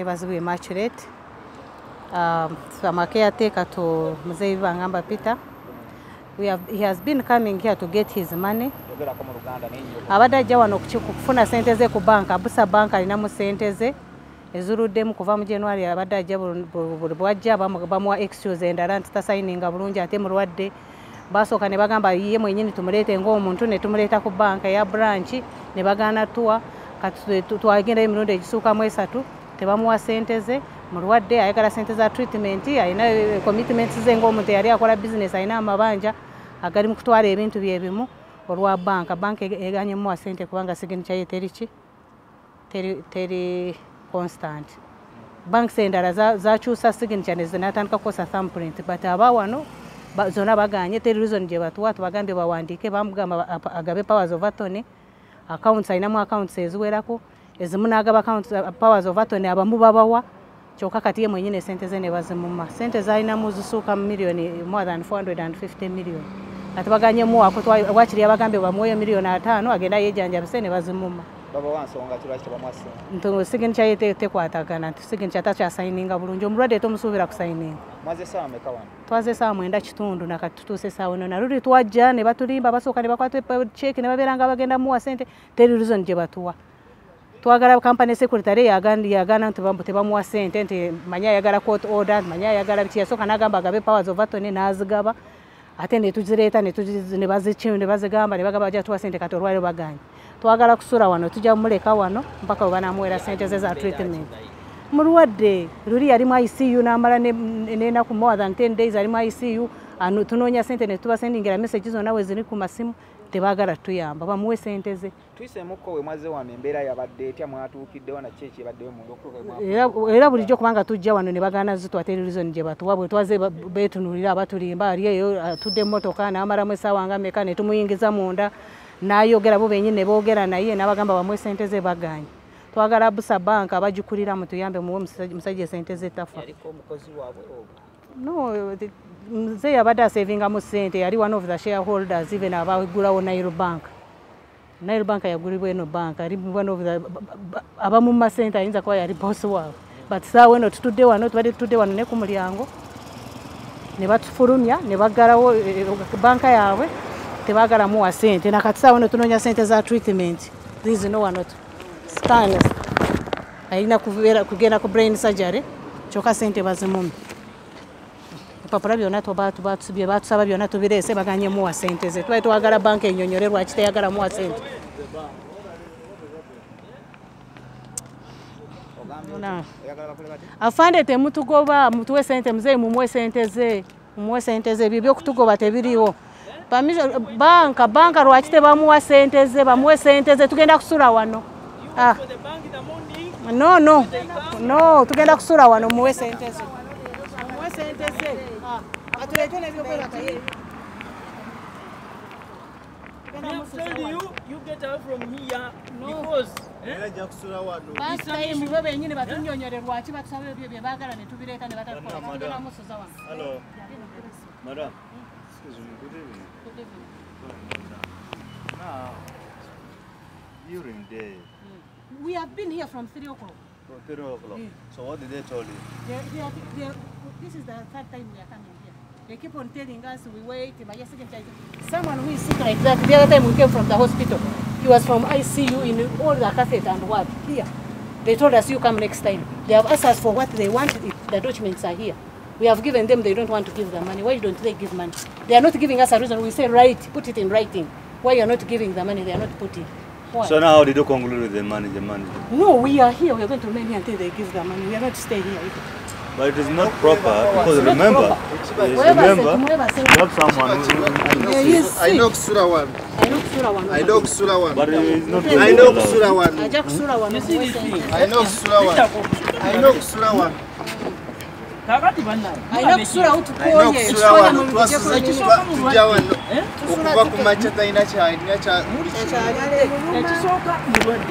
Bazibu Immaculate. From a caretaker to Mzee Bangamba Peter. He has been coming here to get his money. Abada jawa nokufuna sente ze ku bank Abusa bank alinamu sente ze ezuruddemu kuva mu January abada bwajja bamuwa excuse endala ntasayininga bulungi ate mulwadde basooka ne bagamba yiye mwenyini tumulete ng'omuntu ne tumuleta ku bank ya branch ne bagana tuwa kati twagenda emirundi egisuuka mu 3 tebamuwa sente ze mulwadde ayagala sente za treatment ayina commitments ze ng'omuntu yali akola business ayina amabanja agali mu kutwala ebintu byebimu olwa bank eganye mu sente kubanga signature ye teri constant bank endala zakyusa signature ne zinatandika kukosa thumbprint but abawano zona baganye teri reason gye batuwa tubagambe bawandiike bamugamba agabe powers of attorney accounts ayinamu accounts eziwerako ezimu n'agaba accounts powers of attorney abamu babawa kyokka kati ye mwenyine sente ze ne bazimuma sente zalinamu zisuuka million more than 450 million ati baganye mu wakiri abagambe bamuwe million 5 agenda yejanjabise ne bazimuma baba wansonga kirwaki bamwase nto signature ye tekwatagana nti signature tacha signinga bulungi omulwadde tomusuubira ku signinga mwaze saa meka wana twaze saa 9 kitundu nakati tutuuse saa 1 na rudi twajja ne batulimba basooka ne bakwata check ne baberanga bagenda muwa sente teri reason gye batuwa twagala company secretary yagana nti bambu tebamuwa sente nti manya yagala court order manya yagala biti yasooka n'agamba agabe powers of attorney n'azigaba ate ne tuzireeta ne bazigamba ne bagamba bajja tuwa sente kati olwaliro baganye twagala kusula wano tujja muleka wano mpaka banamuwera sente ze za treatment mulwadde luli yali mu ICU n'amala n'enaku more than 10 days ali mu ICU tunoonya sente ne tubasendingira messages zonna we ziri ku masimu tebagala tuyamba bamuwe sente ze tuyisemuko we mwaze wano embeera yabadde etya mwatuukiddewo na kyeki ebaddeyo mu okutuuka era bulijjo kubanga tujja wano ne bagana zitwate reason gye batuwa bwe twaze beetunuulira abatulimba ali eyo atudde emmotoka n'amalamu essaawa nga meka ne tumuyingiza munda n'ayogera bo bennyini ne boogera naye n'abagamba bamuwe sente ze baganye twagala Abusa bank abagikulira mutuyambe muwe musajja sente ze tafa no mzee yabadde asavinga mu sente yali one of the shareholders even abagulawo Nile bank yagulibwa eno bank ali one of the abamu masente ayinza kuba yali boss waabwe but saawa eno tutudde wano tubadde tutudde wano ne ku mulyango ne batufulumya ne baggalawo banka yaabwe tebagala muwa sente nakati saawa eno tunoonya sente za treatment these no one not scanners ayina kugenda ku brain surgery kyokka sente bazimumi papula byonna bye batusaba byonna tubireese baganye muwa sente ze twali twagala banka ennyonyole lwaki teyagala muwa sente afande temutugoba mutuwe sente mzee mumuwe sente ze byo kutugoba tebiriwo banka lwaki tebamuwa sente ze bamuwe sente ze tugenda kusula wano no tugenda kusula wano muwe sente ze You get out from here because last time we were in Batunyonyore lwaki batusaba ebyo bye baagala ne tubireeta ne batakola musuza wano. Hello. Madam. Excuse me. Good evening. Good evening. Now, during the day. We have been here from 3 o'clock. From 3 o'clock. So what did they tell you? This is the third time we are coming here. They keep on telling us we wait. Someone who is sick like that. The other time we came from the hospital, he was from ICU in all the catheter and what here. They told us you come next time. They have asked us for what they want. The documents are here. We have given them. They don't want to give the money. Why don't they give money? They are not giving us a reason. We say write, put it in writing. Why you are not giving the money? They are not putting. Why? So now how did you conclude with the money? No, we are here. We are going to remain here until they give the money. We are not to stay here. But it is not proper because remember, you have someone who I know Sura one. I know Sura one. But it is not I know Sura one. I know Sura one. I know Sura one. I know Sura one. I know Sura out to call you. Sura one. Okuva ku machata ina cha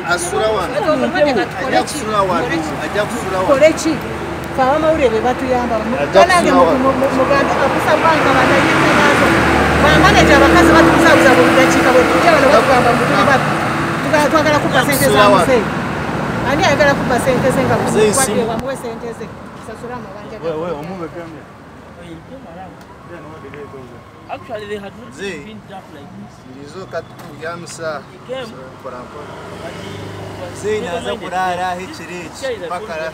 Asura one. Ajja kusura one. Fama urebe batuyamba mukanage muganda Abusa banka banayite nazo bamanaje abakazi batukuzabuza buli dakika bwe tujja bano bagamba mutuli batu twagala kupa sente za muse Ani ayagala kuba sente ze nga Muzeeyi kukwate simu. bamuwe sente ze. Sasula amabanja. Wewe omuve kamera. Actually, they had not Zee. been up like this. Ndizo katuyamusa. He came. Muzeeyi naza kulala hekireki pakala.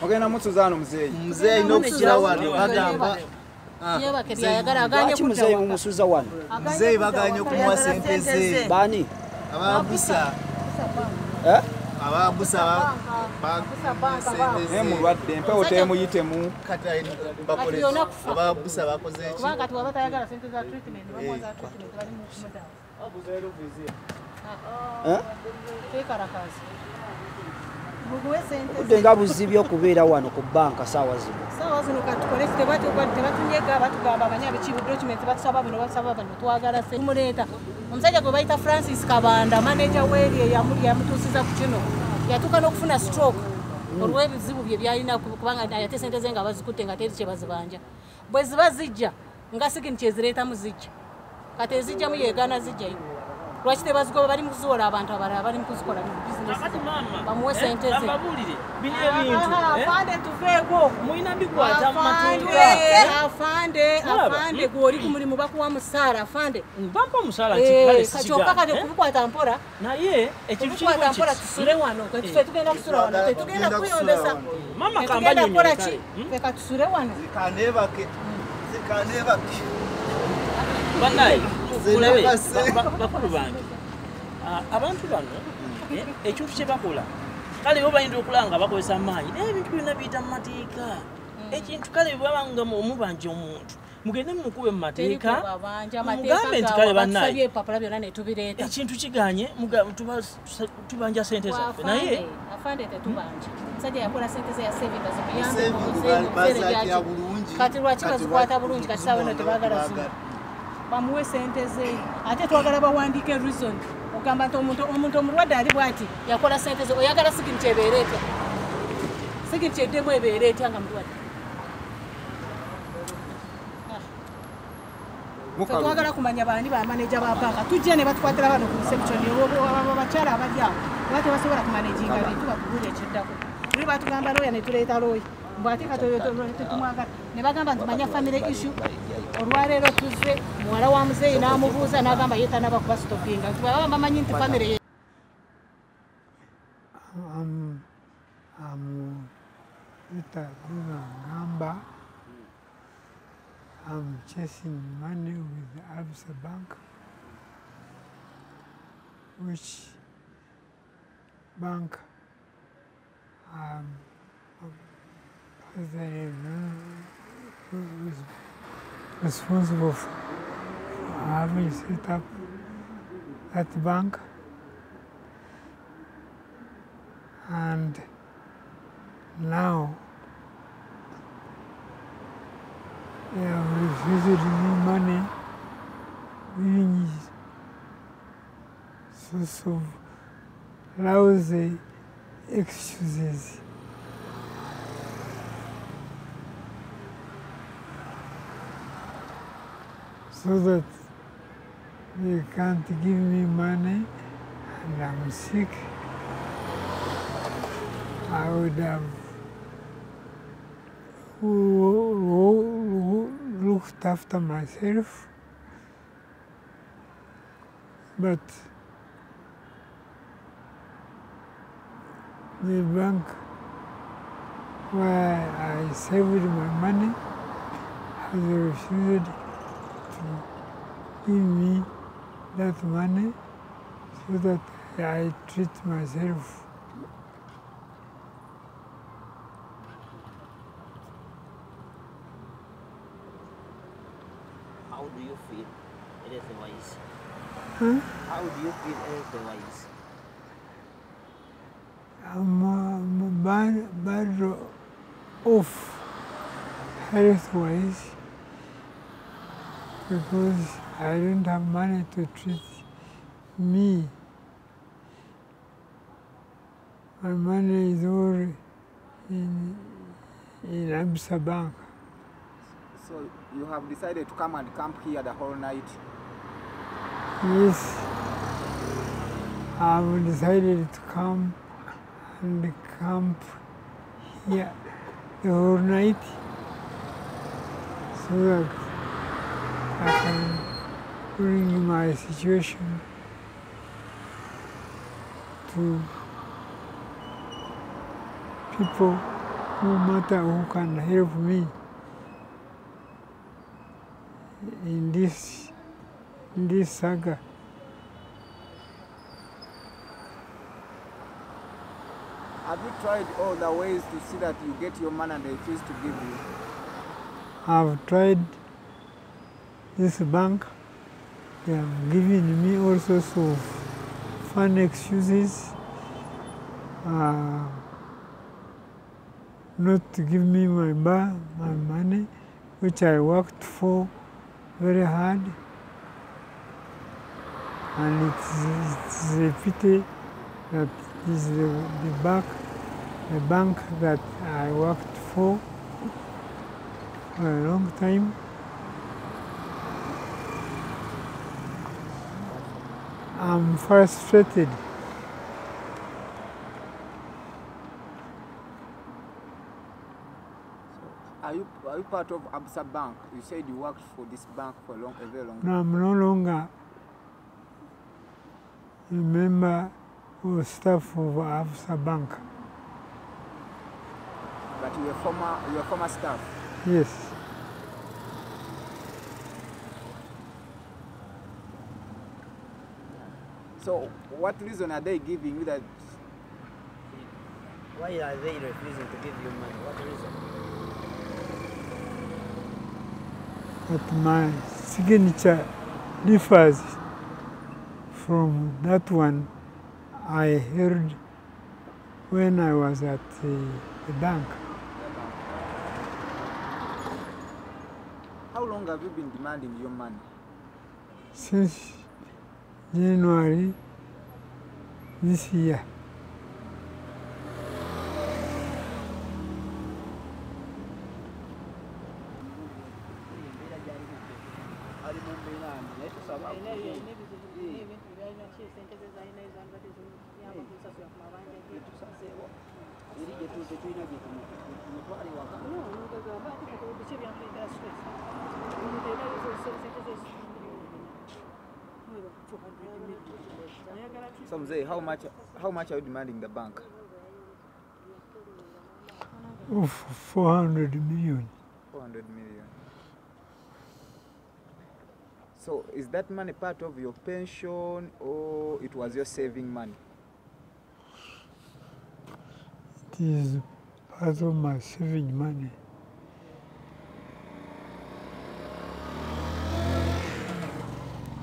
Ogenda musuzaano muzeeyi. Muzeeyi n'okusuza wano bagamba Yebake byayagala aganye Lwaki muzeeyi mumusuza wano? muzeeyi baganye okumuwa sente ze. Baani? Ababusa. Eh? Ababusa Naye mulwadde empewo temuyitemu. kata bakole ababusa bakoze ki? kubanga tuwaba tayagala sente za treatment bamuwa za treatment bali mu kumuda. Eh? Tekarakazi. Muguwe sente ze. Budde nga buzibye okubeera wano ku banka saawa zino. Sawa zino katukole tebatunyega batugamba abanyabikibu documents batusaba bino basaba bano twagala se tumuleeta omusajja gwe bayita Francis Kabanda manager w'eri yamutuusiza ku kino yatuuka n'okufuna stroke olw'ebizibu bye byalina kubanga ate sente ze nga bazikutte nga teri kye bazibanja bwe ziba zijja nga sigini kyezireetamu zijja kati ezijjamu yeegaana zijjayo lwaki tebazigoba bali mu kuziwola abantu abalala bali mu kuzikola bizinesi Kakati mama. bamuwe sente ze Ababulire. Bino ebintu. afande tuveeko Muyina bikwata mu mateeka. afande gwoli ku mulimu bakuwa musaala afande Mpampa omusaala kikale kyokka kati sikiga. okubikwata mpora Naye ekintu okubikwata mpora kiri tusule wano ffe tugenda kusula wano tetugenda kuyombesa Mama tetugenda kambanya kukola nyo ki ffe katusule wano Zikanebake. Zikanebake. Banayi. Kulabe Zebase. bakulu bange. Abantu bano ekintu kye bakola. Kale bo bayinza okulanga bakozesa amaanyi. Naye ebintu byonna biyita mu mateeka. Ekintu kale babanga omubanja omuntu. Mugende mukube mu mateeka. Mugambe nti kale bannaye. ebipapula byonna ne tubireeta Ekintu kiganye tubanja sente zaffe naye afande tetubanja omusajja yakola sente ze yasevinga Saving bazakya bulungi. kati lwaki bazikwata bulungi kati saawa eno tebagala zino bamuwe sente ze ate twagala bawandiike reason ogamba nti omuntu omulwadde ali bwati yakola sente ze oyagala sigini kyebeera etya sigini kyeddemu ebeera etya nga mulwadde twagala kumanya baani bamaneja ba banka tujja ne batukwatira bano ku reception abakyala abali awo oba tebasobola kumaneginga bintu batugula ekiddako tuli batugamba looya ne tuleeta looya mbwate katetumwagala ne bagamba nti manya family issue olwaleero tuzze muwala wa muzeeyi n'amubuuza n'agamba yeetanaba kuba stopinga tubaba bamanyi nti family I'm chasing money with the Absa Bank, which bank was responsible for having set up that bank, and now they have refused me money, which is source of lousy excuses. So that they can't give me money and I'm sick, I would have looked after myself, but the bank where I saved my money has refused to give me that money so that I treat myself. how do you feel otherwise? Huh? How do you feel otherwise? I'm bad off health-wise because I don't have money to treat me. My money is all in Absa Bank. So you have decided to come and camp here the whole night? Yes, I've decided to come and camp here the whole night so that I can bring my situation to people who matter, who can help me in this saga. Have you tried all the ways to see that you get your money and they refuse to give you? I've tried this bank. They have given me all sorts of fun excuses not to give me my money, which I worked for very hard. And it's a pity that is the bank that I worked for a long time. I'm frustrated. Are you part of Absa Bank? You said you worked for this bank for a very long time. No, I'm no longer a member or staff of Absa Bank. But you were former staff? Yes. So what reason are they giving you that? Why are they refusing to give you money? What reason? But my signature differs from that one I heard when I was at the bank. How long have you been demanding your money? Since January this year. So Mzee, how much are you demanding the bank? 400 million. 400 million. So is that money part of your pension or it was your saving money? It is part of my saving money.